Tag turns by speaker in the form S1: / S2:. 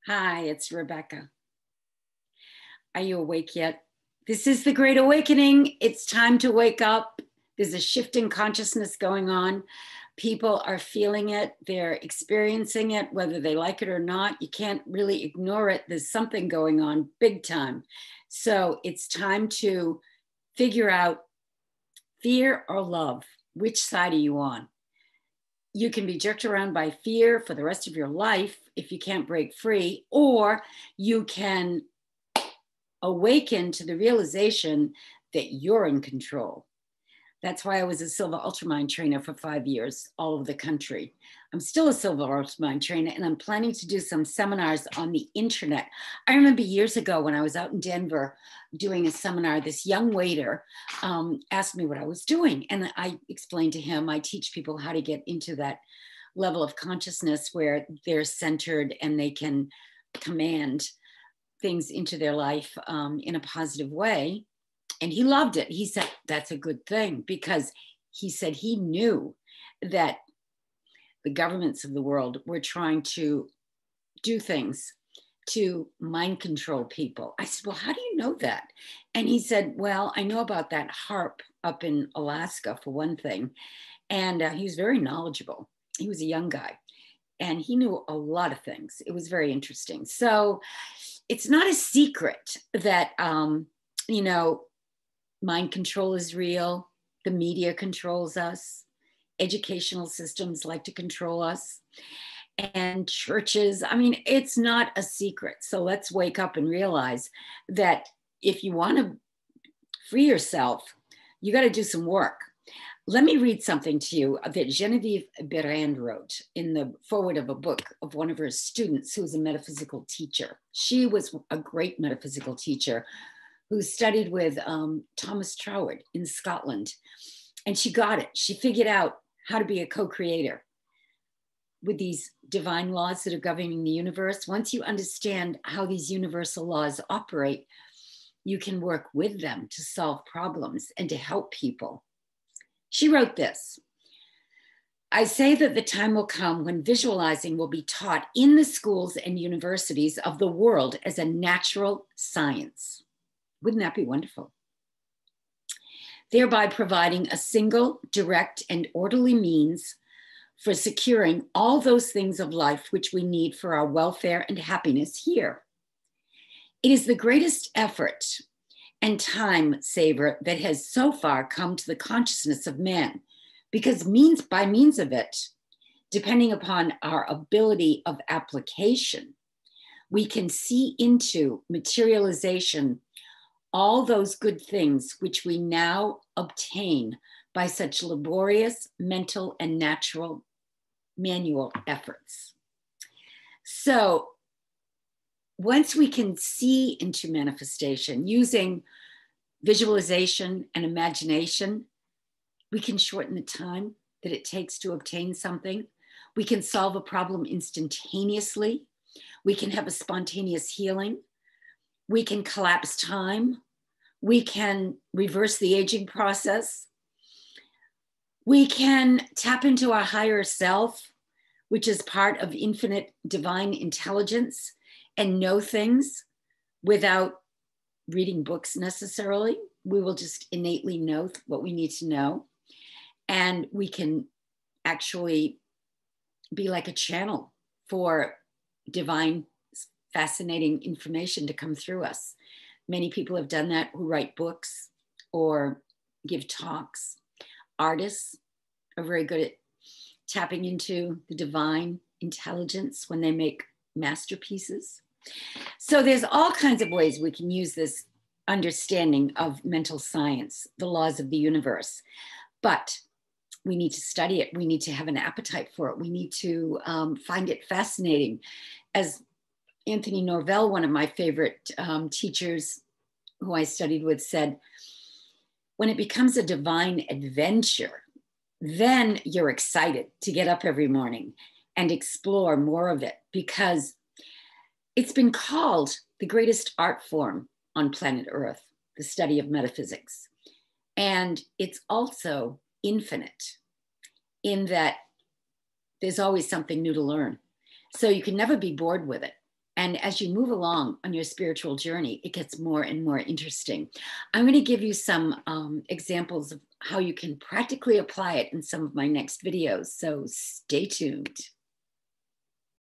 S1: Hi, it's Rebecca. Are you awake yet? This is the Great Awakening. It's time to wake up. There's a shift in consciousness going on. People are feeling it. They're experiencing it, whether they like it or not. You can't really ignore it. There's something going on big time. So it's time to figure out fear or love. Which side are you on? You can be jerked around by fear for the rest of your life if you can't break free, or you can awaken to the realization that you're in control. That's why I was a Silver Ultramind trainer for 5 years all over the country. I'm still a Silver Ultramind trainer, and I'm planning to do some seminars on the internet. I remember years ago when I was out in Denver doing a seminar, this young waiter asked me what I was doing. And I explained to him, I teach people how to get into that level of consciousness where they're centered and they can command things into their life in a positive way. And he loved it. He said, that's a good thing, because he said he knew that the governments of the world were trying to do things to mind control people. I said, well, how do you know that? And he said, well, I know about that harp up in Alaska, for one thing. And he was very knowledgeable. He was a young guy and he knew a lot of things. It was very interesting. So it's not a secret that, mind control is real. The media controls us. Educational systems like to control us. And churches, it's not a secret. So let's wake up and realize that if you want to free yourself, you got to do some work. Let me read something to you that Genevieve Berand wrote in the foreword of a book of one of her students who's a metaphysical teacher. She was a great metaphysical teacher who studied with Thomas Troward in Scotland. And she got it. She figured out how to be a co-creator with these divine laws that are governing the universe. Once you understand how these universal laws operate, you can work with them to solve problems and to help people. She wrote this: I say that the time will come when visualizing will be taught in the schools and universities of the world as a natural science. Wouldn't that be wonderful? Thereby providing a single, direct, and orderly means for securing all those things of life which we need for our welfare and happiness here. It is the greatest effort and time saver that has so far come to the consciousness of man, because by means of it, depending upon our ability of application, we can see into materialization all those good things which we now obtain by such laborious mental and natural manual efforts. So once we can see into manifestation using visualization and imagination, we can shorten the time that it takes to obtain something. We can solve a problem instantaneously. We can have a spontaneous healing. We can collapse time. We can reverse the aging process. We can tap into our higher self, which is part of infinite divine intelligence, and know things without reading books necessarily. We will just innately know what we need to know. And we can actually be like a channel for divine, fascinating information to come through us. Many people have done that who write books or give talks. Artists are very good at tapping into the divine intelligence when they make masterpieces. So there's all kinds of ways we can use this understanding of mental science, the laws of the universe. But we need to study it. We need to have an appetite for it. We need to find it fascinating. As Anthony Norvell, one of my favorite teachers who I studied with, said, when it becomes a divine adventure, then you're excited to get up every morning and explore more of it, because it's been called the greatest art form on planet Earth, the study of metaphysics. And it's also infinite in that there's always something new to learn. So you can never be bored with it. And as you move along on your spiritual journey, it gets more and more interesting. I'm going to give you some examples of how you can practically apply it in some of my next videos. So stay tuned.